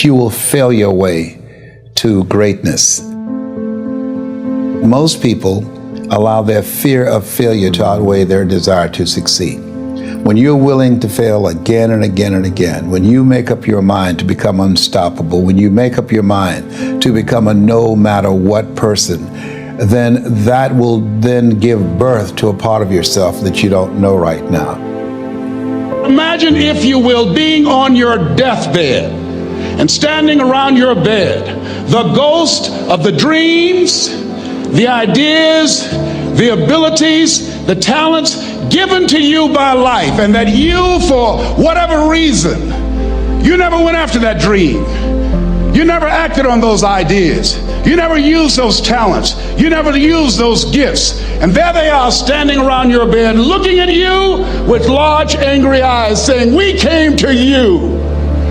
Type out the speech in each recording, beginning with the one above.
You will fail your way to greatness. Most people allow their fear of failure to outweigh their desire to succeed. When you're willing to fail again and again and again, when you make up your mind to become unstoppable, when you make up your mind to become a no matter what person, then that will then give birth to a part of yourself that you don't know right now. Imagine, if you will, being on your deathbed and standing around your bed, the ghost of the dreams, the ideas, the abilities, the talents given to you by life, and that you, for whatever reason, you never went after that dream. You never acted on those ideas. You never used those talents. You never used those gifts. And there they are standing around your bed looking at you with large angry eyes saying, "We came to you,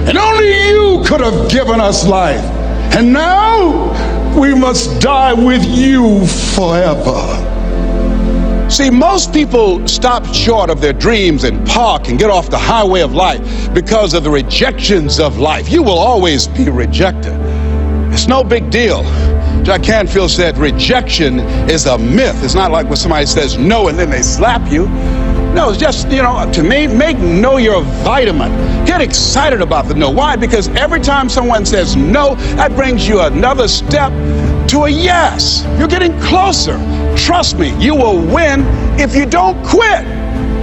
and only you could have given us life. And now we must die with you forever." See, most people stop short of their dreams and park and get off the highway of life because of the rejections of life. You will always be rejected. It's no big deal. Jack Canfield said rejection is a myth. It's not like when somebody says no and then they slap you. No, it's just, to me, make no your vitamin. Get excited about the no. Why? Because every time someone says no, that brings you another step to a yes. You're getting closer. Trust me, you will win if you don't quit.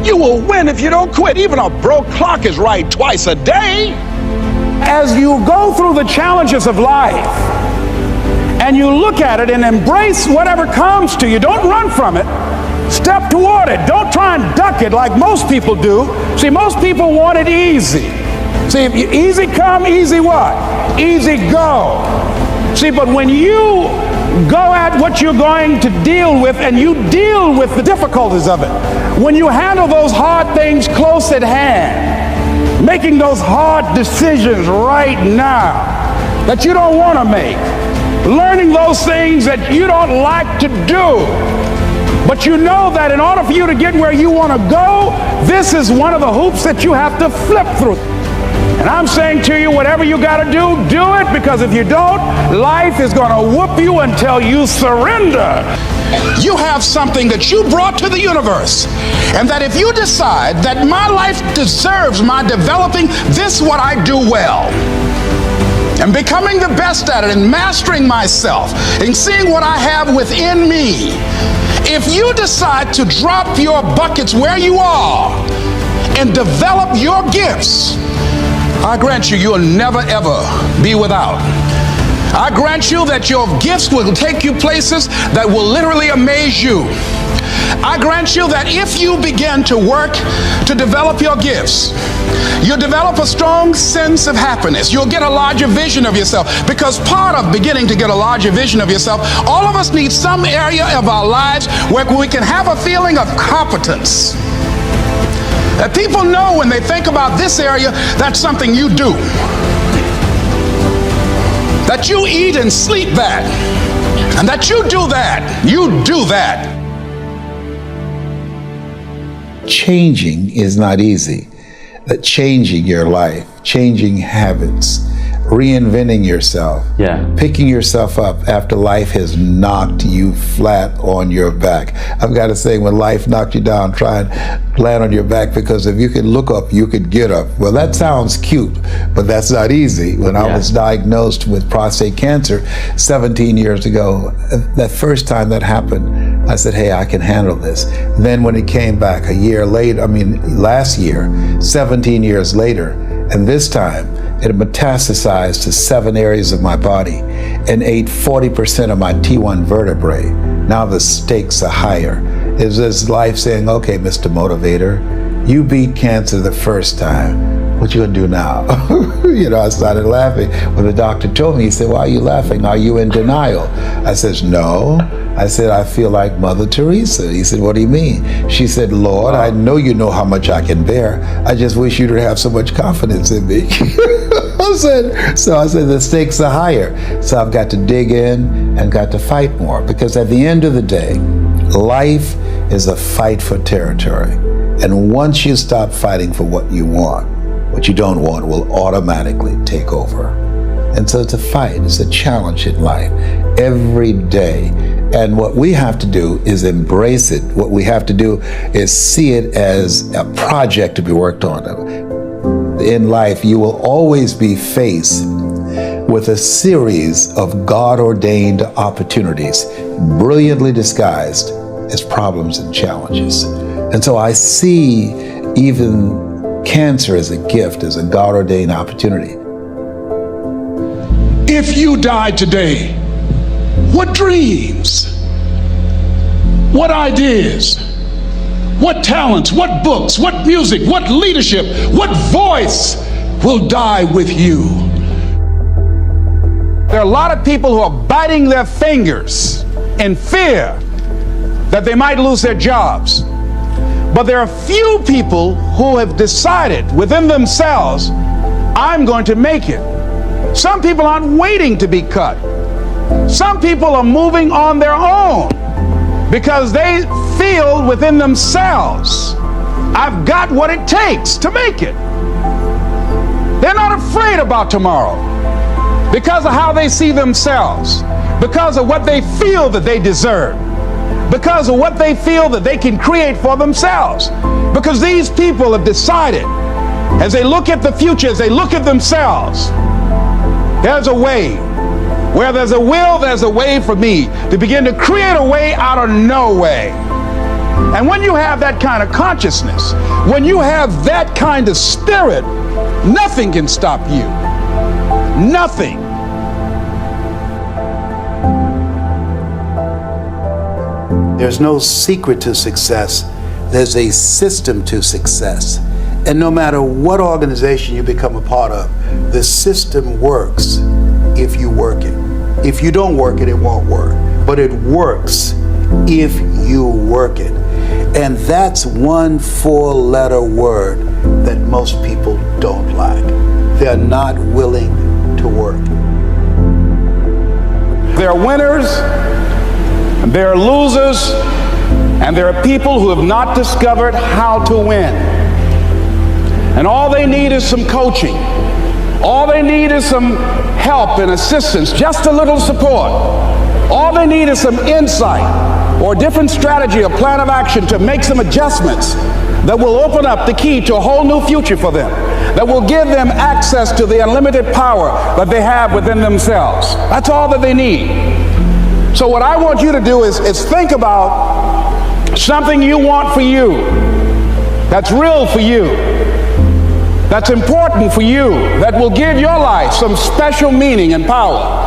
You will win if you don't quit. Even a broke clock is right twice a day. As you go through the challenges of life and you look at it and embrace whatever comes to you, don't run from it. Step toward it. Don't try and duck it like most people do. See, most people want it easy. See, if you easy come, easy what? Easy go. See, but when you go at what you're going to deal with and you deal with the difficulties of it, when you handle those hard things close at hand, making those hard decisions right now that you don't want to make, learning those things that you don't like to do, but you know that in order for you to get where you want to go, this is one of the hoops that you have to flip through. And I'm saying to you, whatever you got to do, do it, because if you don't, life is going to whoop you until you surrender. You have something that you brought to the universe, and that if you decide that my life deserves my developing this what I do well, and becoming the best at it, and mastering myself, and seeing what I have within me, if you decide to drop your buckets where you are and develop your gifts, I grant you, you'll never ever be without. I grant you that your gifts will take you places that will literally amaze you. I grant you that if you begin to work to develop your gifts, you'll develop a strong sense of happiness. You'll get a larger vision of yourself, because part of beginning to get a larger vision of yourself, all of us need some area of our lives where we can have a feeling of competence. That people know when they think about this area, that's something you do. That you eat and sleep that. And that you do that. You do that. Changing is not easy. That changing your life, changing habits, reinventing yourself, picking yourself up after life has knocked you flat on your back. I've got to say, when life knocked you down, try and land on your back, because if you could look up, you could get up. Well, that sounds cute, but that's not easy. When I was diagnosed with prostate cancer 17 years ago, that first time that happened, I said, hey, I can handle this. Then when it came back a year later, last year, 17 years later, and this time, it metastasized to 7 areas of my body and ate 40% of my T1 vertebrae. Now the stakes are higher. It's this life saying, okay, Mr. Motivator, you beat cancer the first time. What you gonna do now? I started laughing. When the doctor told me, he said, why are you laughing? Are you in denial? I said, no. I said, I feel like Mother Teresa. He said, what do you mean? She said, Lord, I know you know how much I can bear. I just wish you to have so much confidence in me. I said, the stakes are higher. So I've got to dig in and got to fight more, because at the end of the day, life is a fight for territory. And once you stop fighting for what you want, what you don't want will automatically take over. And so it's a fight, it's a challenge in life every day. And what we have to do is embrace it. What we have to do is see it as a project to be worked on. In life, you will always be faced with a series of God-ordained opportunities, brilliantly disguised as problems and challenges. And so I see even cancer as a gift, as a God-ordained opportunity. If you died today, what dreams, what ideas, what talents, what books, what music, what leadership, what voice will die with you? There are a lot of people who are biting their fingers in fear that they might lose their jobs. But there are few people who have decided within themselves, I'm going to make it. Some people aren't waiting to be cut. Some people are moving on their own because they feel within themselves, I've got what it takes to make it. They're not afraid about tomorrow because of how they see themselves, because of what they feel that they deserve, because of what they feel that they can create for themselves. Because these people have decided, as they look at the future, as they look at themselves, there's a way. Where there's a will, there's a way for me to begin to create a way out of no way. And when you have that kind of consciousness, when you have that kind of spirit, nothing can stop you. Nothing. There's no secret to success. There's a system to success. And no matter what organization you become a part of, the system works if you work it. If you don't work it, it won't work. But it works if you work it. And that's one 4-letter word that most people don't like. They're not willing to work. There are winners, and there are losers, and there are people who have not discovered how to win. And all they need is some coaching. All they need is some help and assistance, just a little support. All they need is some insight or a different strategy, a plan of action to make some adjustments that will open up the key to a whole new future for them, that will give them access to the unlimited power that they have within themselves. That's all that they need. So what I want you to do is think about something you want for you, that's real for you, that's important for you, that will give your life some special meaning and power.